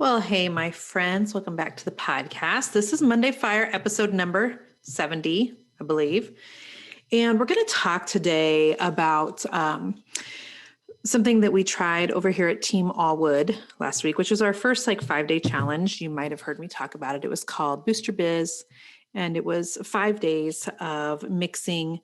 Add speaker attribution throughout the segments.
Speaker 1: Well, hey, my friends, welcome back to the podcast. This is Monday Fire, episode number 70, I believe. And we're going to talk today about something that we tried over here at Team Allwood last week, which was our first 5-day challenge. You might have heard me talk about it. It was called Boost Your Biz. And it was 5 days of mixing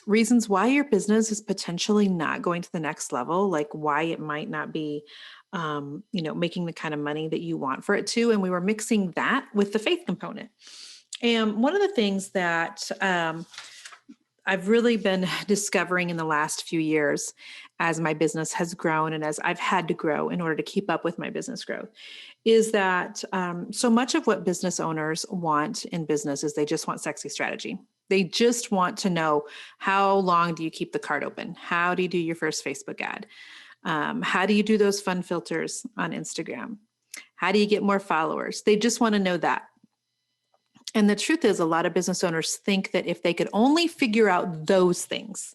Speaker 1: reasons why your business is potentially not going to the next level, like why it might not be making the kind of money that you want for it to. And we were mixing that with the faith component. And one of the things that I've really been discovering in the last few years as my business has grown and as I've had to grow in order to keep up with my business growth is that so much of what business owners want in business is they just want sexy strategy. They just want to know, how long do you keep the cart open? How do you do your first Facebook ad? How do you do those fun filters on Instagram? How do you get more followers? They just want to know that. And the truth is, a lot of business owners think that if they could only figure out those things,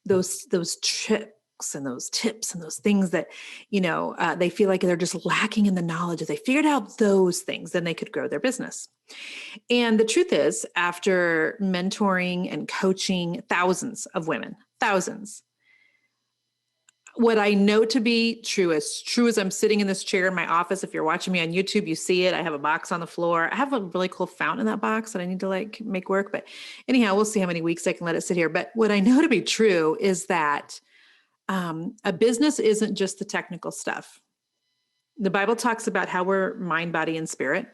Speaker 1: those tricks and those tips and those things that, they feel like they're just lacking in the knowledge. If they figured out those things, then they could grow their business. And the truth is, after mentoring and coaching thousands of women, what I know to be true as I'm sitting in this chair in my office. If you're watching me on YouTube, you see it. I have a box on the floor. I have a really cool fountain in that box that I need to make work. But anyhow, we'll see how many weeks I can let it sit here. But what I know to be true is that a business isn't just the technical stuff. The Bible talks about how we're mind, body, and spirit.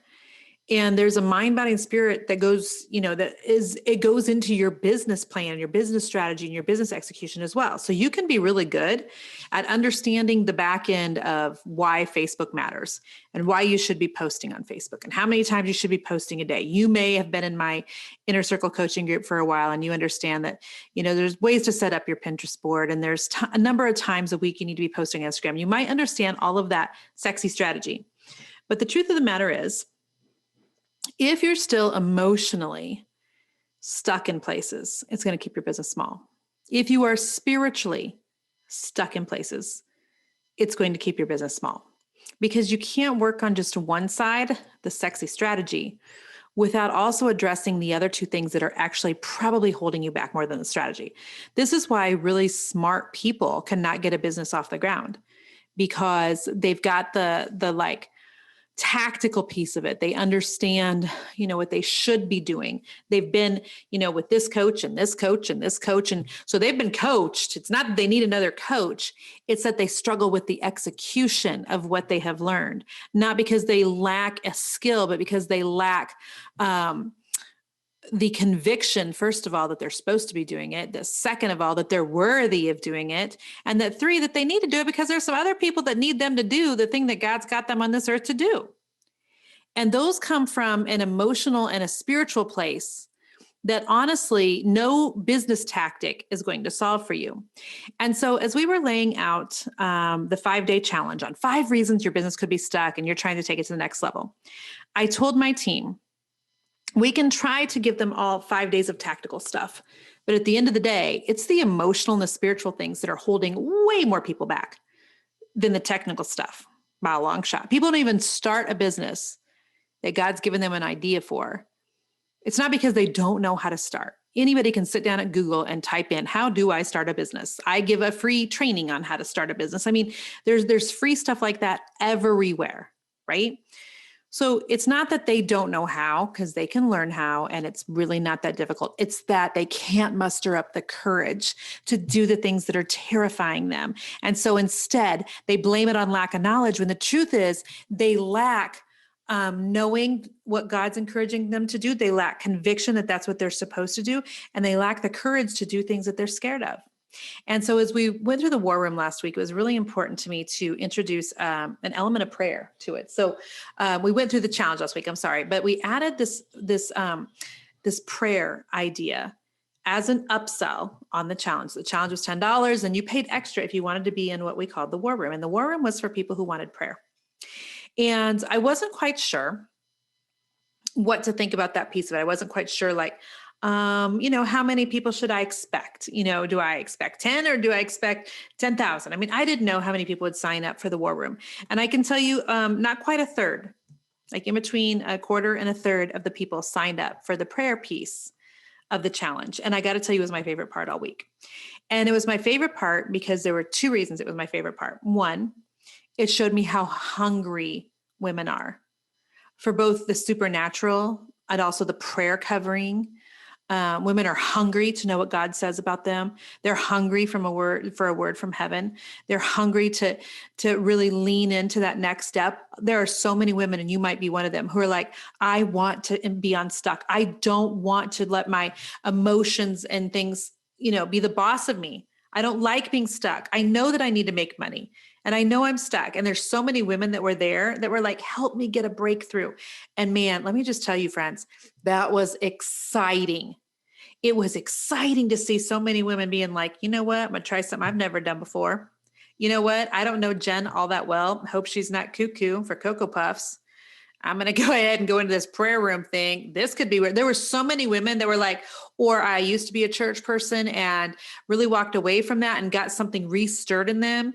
Speaker 1: And there's a mind, body, and spirit that goes, it goes into your business plan, your business strategy, and your business execution as well. So you can be really good at understanding the back end of why Facebook matters and why you should be posting on Facebook and how many times you should be posting a day. You may have been in my inner circle coaching group for a while, and you understand that, there's ways to set up your Pinterest board, and there's a number of times a week you need to be posting on Instagram. You might understand all of that sexy strategy. But the truth of the matter is, if you're still emotionally stuck in places, it's going to keep your business small. If you are spiritually stuck in places, it's going to keep your business small, because you can't work on just one side, the sexy strategy, without also addressing the other two things that are actually probably holding you back more than the strategy. This is why really smart people cannot get a business off the ground, because they've got the tactical piece of it. They understand, what they should be doing. They've been, with this coach and this coach and this coach. And so they've been coached. It's not that they need another coach. It's that they struggle with the execution of what they have learned, not because they lack a skill, but because they lack, the conviction, first of all, that they're supposed to be doing it. The second of all, that they're worthy of doing it. And that three, that they need to do it because there's some other people that need them to do the thing that God's got them on this earth to do. And those come from an emotional and a spiritual place that honestly, no business tactic is going to solve for you. And so as we were laying out the 5-day challenge on 5 reasons your business could be stuck and you're trying to take it to the next level, I told my team, we can try to give them all 5 days of tactical stuff. But at the end of the day, it's the emotional and the spiritual things that are holding way more people back than the technical stuff by a long shot. People don't even start a business that God's given them an idea for. It's not because they don't know how to start. Anybody can sit down at Google and type in, how do I start a business? I give a free training on how to start a business. I mean, there's free stuff like that everywhere, right? So it's not that they don't know how, because they can learn how, and it's really not that difficult. It's that they can't muster up the courage to do the things that are terrifying them. And so instead, they blame it on lack of knowledge, when the truth is they lack knowing what God's encouraging them to do. They lack conviction that that's what they're supposed to do, and they lack the courage to do things that they're scared of. And so as we went through the war room last week, it was really important to me to introduce an element of prayer to it. So we went through the challenge last week, but we added this prayer idea as an upsell on the challenge. The challenge was $10, and you paid extra if you wanted to be in what we called the war room. And the war room was for people who wanted prayer. And I wasn't quite sure what to think about that piece of it. I wasn't quite sure, How many people should I expect? Do I expect 10 or do I expect 10,000? I mean, I didn't know how many people would sign up for the war room. And I can tell you, not quite a third, like in between a quarter and a third of the people signed up for the prayer piece of the challenge. And I got to tell you, it was my favorite part all week. And it was my favorite part because there were two reasons it was my favorite part. One, it showed me how hungry women are for both the supernatural and also the prayer covering. Women are hungry to know what God says about them. They're hungry for a word from heaven. They're hungry to really lean into that next step. There are so many women, and you might be one of them, who are like, I want to be unstuck. I don't want to let my emotions and things, be the boss of me. I don't like being stuck. I know that I need to make money. And I know I'm stuck. And there's so many women that were there that were like, help me get a breakthrough. And man, let me just tell you, friends, that was exciting. It was exciting to see so many women being like, you know what? I'm going to try something I've never done before. You know what? I don't know Jen all that well. Hope she's not cuckoo for Cocoa Puffs. I'm going to go ahead and go into this prayer room thing. This could be where there were so many women that were like, or I used to be a church person and really walked away from that and got something restirred in them.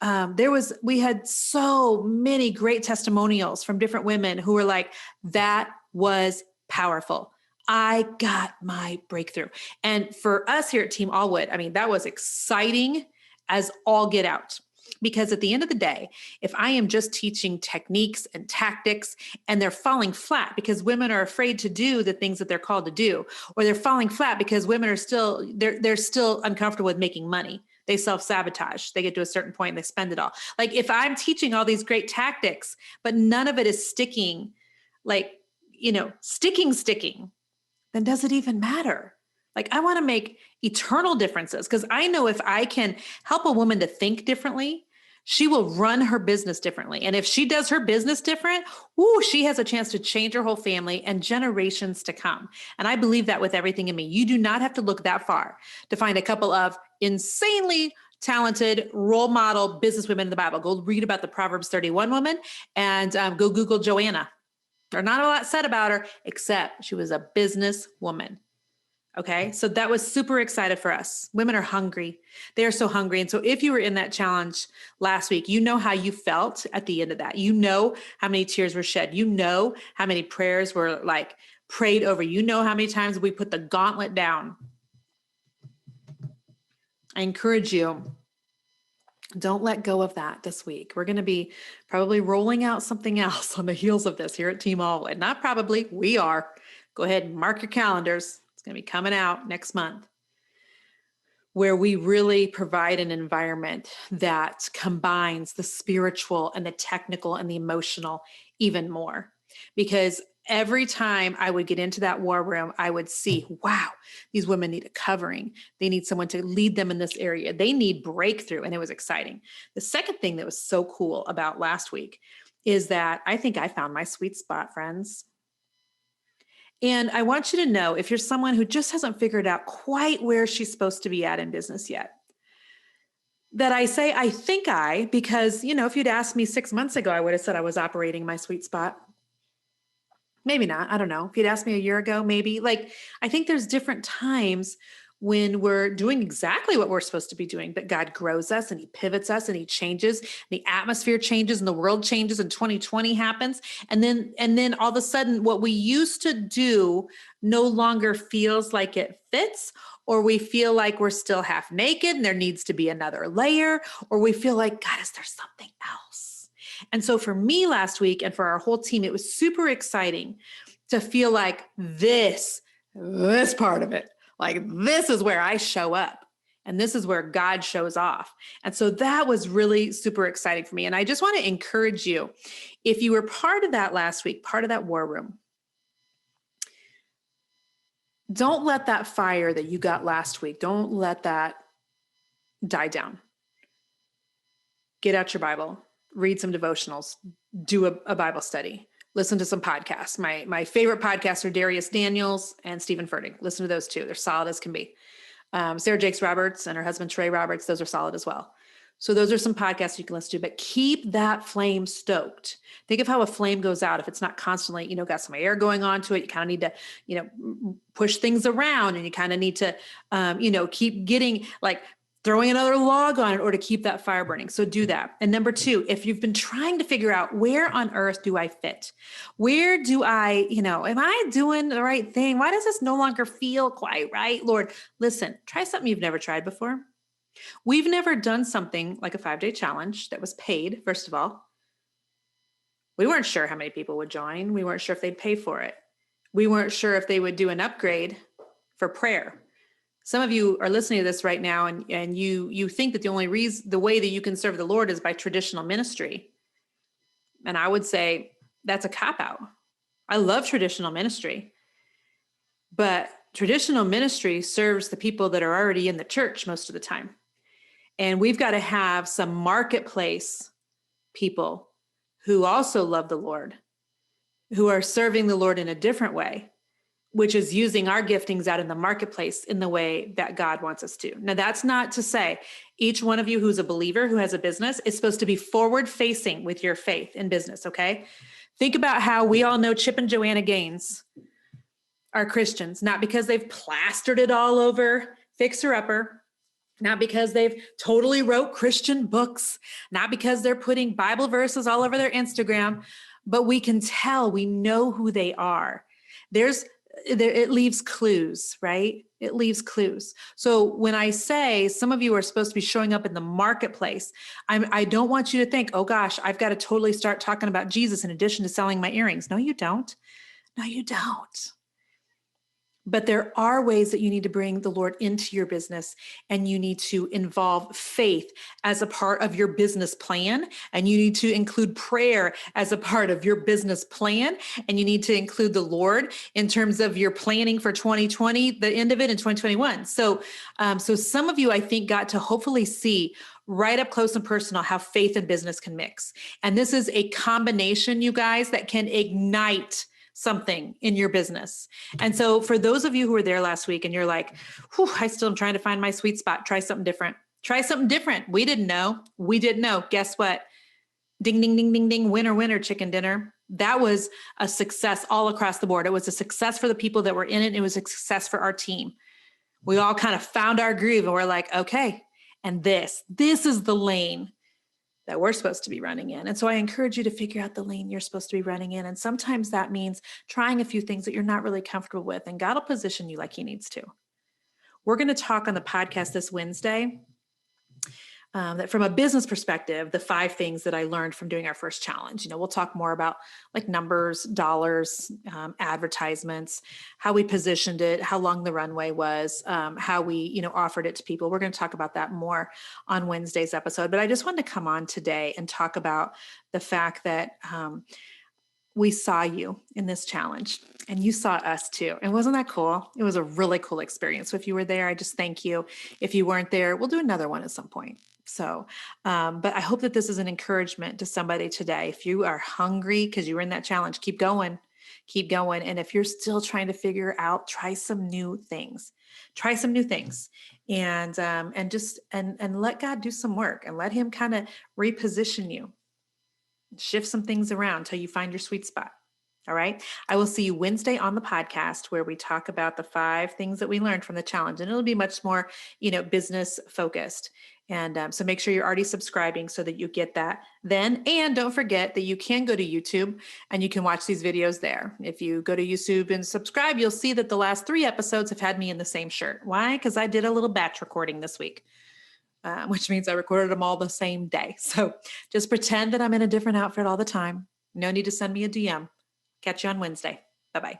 Speaker 1: We had so many great testimonials from different women who were like, that was powerful. I got my breakthrough. And for us here at Team Allwood, I mean, that was exciting as all get out. Because at the end of the day, if I am just teaching techniques and tactics and they're falling flat because women are afraid to do the things that they're called to do, or they're falling flat because women are they're still uncomfortable with making money. They self-sabotage. They get to a certain point and they spend it all. Like if I'm teaching all these great tactics, but none of it is sticking, sticking, then does it even matter? Like I want to make eternal differences because I know if I can help a woman to think differently, she will run her business differently. And if she does her business different, she has a chance to change her whole family and generations to come. And I believe that with everything in me. You do not have to look that far to find a couple of insanely talented role model businesswomen in the Bible. Go read about the Proverbs 31 woman and go Google Joanna. There's not a lot said about her, except she was a businesswoman. Okay. So that was super excited for us. Women are hungry. They are so hungry. And so if you were in that challenge last week, you know how you felt at the end of that. You know how many tears were shed. You know how many prayers were like prayed over. You know how many times we put the gauntlet down. I encourage you, don't let go of that this week. We're going to be probably rolling out something else on the heels of this here at Team Allwood. Not probably, we are. Go ahead and mark your calendars. It's going to be coming out next month, where we really provide an environment that combines the spiritual and the technical and the emotional even more. Because every time I would get into that war room, I would see, wow, these women need a covering. They need someone to lead them in this area. They need breakthrough. And it was exciting. The second thing that was so cool about last week is that I think I found my sweet spot, friends. And I want you to know, if you're someone who just hasn't figured out quite where she's supposed to be at in business yet, that I say, because, if you'd asked me 6 months ago, I would have said I was operating my sweet spot. Maybe not. I don't know. If you'd asked me a year ago, maybe. I think there's different times when we're doing exactly what we're supposed to be doing, but God grows us and he pivots us and he changes, the atmosphere changes and the world changes and 2020 happens. And then all of a sudden what we used to do no longer feels like it fits, or we feel like we're still half naked and there needs to be another layer, or we feel like, God, is there something else? And so for me last week and for our whole team, it was super exciting to feel like this part of it. Like this is where I show up and this is where God shows off. And so that was really super exciting for me. And I just want to encourage you, if you were part of that last week, part of that war room, don't let that fire that you got last week, don't let that die down. Get out your Bible, read some devotionals, do a Bible study. Listen to some podcasts. My favorite podcasts are Darius Daniels and Stephen Furtick. Listen to those two. They're solid as can be. Sarah Jakes Roberts and her husband, Trey Roberts, those are solid as well. So those are some podcasts you can listen to, but keep that flame stoked. Think of how a flame goes out. If it's not constantly, got some air going on to it, you kind of need to, push things around, and you kind of need to, keep getting like throwing another log on it or to keep that fire burning. So do that. And number 2, if you've been trying to figure out where on earth do I fit? Where do I, am I doing the right thing? Why does this no longer feel quite right? Lord, listen, try something you've never tried before. We've never done something like a 5-day challenge that was paid, first of all. We weren't sure how many people would join. We weren't sure if they'd pay for it. We weren't sure if they would do an upgrade for prayer. Some of you are listening to this right now, and you think that the way that you can serve the Lord is by traditional ministry. And I would say that's a cop-out. I love traditional ministry, but traditional ministry serves the people that are already in the church most of the time. And we've got to have some marketplace people who also love the Lord, who are serving the Lord in a different way, which is using our giftings out in the marketplace in the way that God wants us to. Now, that's not to say each one of you who's a believer, who has a business, is supposed to be forward facing with your faith in business, okay? Think about how we all know Chip and Joanna Gaines are Christians, not because they've plastered it all over Fixer Upper, not because they've totally wrote Christian books, not because they're putting Bible verses all over their Instagram, but we can tell, we know who they are. It leaves clues, right? It leaves clues. So when I say some of you are supposed to be showing up in the marketplace, I don't want you to think, oh gosh, I've got to totally start talking about Jesus in addition to selling my earrings. No, you don't. No, you don't. But there are ways that you need to bring the Lord into your business, and you need to involve faith as a part of your business plan. And you need to include prayer as a part of your business plan. And you need to include the Lord in terms of your planning for 2020, the end of it in 2021. So some of you, I think, got to hopefully see right up close and personal how faith and business can mix. And this is a combination, you guys, that can ignite something in your business. And so for those of you who were there last week and you're like, I still am trying to find my sweet spot, try something different. Try something different. We didn't know. Guess what? Ding, ding, ding, ding, ding, winner, winner, chicken dinner. That was a success all across the board. It was a success for the people that were in it. It was a success for our team. We all kind of found our groove, and we're like, okay, and this is the lane that we're supposed to be running in. And so I encourage you to figure out the lane you're supposed to be running in. And sometimes that means trying a few things that you're not really comfortable with, and God will position you like he needs to. We're going to talk on the podcast this Wednesday that from a business perspective, the 5 things that I learned from doing our first challenge. We'll talk more about like numbers, dollars, advertisements, how we positioned it, how long the runway was, how we, offered it to people. We're going to talk about that more on Wednesday's episode. But I just wanted to come on today and talk about the fact that we saw you in this challenge, and you saw us too. And wasn't that cool? It was a really cool experience. So if you were there, I just thank you. If you weren't there, we'll do another one at some point. So, but I hope that this is an encouragement to somebody today. If you are hungry because you were in that challenge, keep going. And if you're still trying to figure out, try some new things, and let God do some work, and let him kind of reposition you, shift some things around until you find your sweet spot. All right. I will see you Wednesday on the podcast, where we talk about the 5 things that we learned from the challenge, and it'll be much more, business focused. And so make sure you're already subscribing so that you get that then. And don't forget that you can go to YouTube and you can watch these videos there. If you go to YouTube and subscribe, you'll see that the last 3 episodes have had me in the same shirt. Why? Because I did a little batch recording this week. Which means I recorded them all the same day. So just pretend that I'm in a different outfit all the time. No need to send me a DM. Catch you on Wednesday. Bye-bye.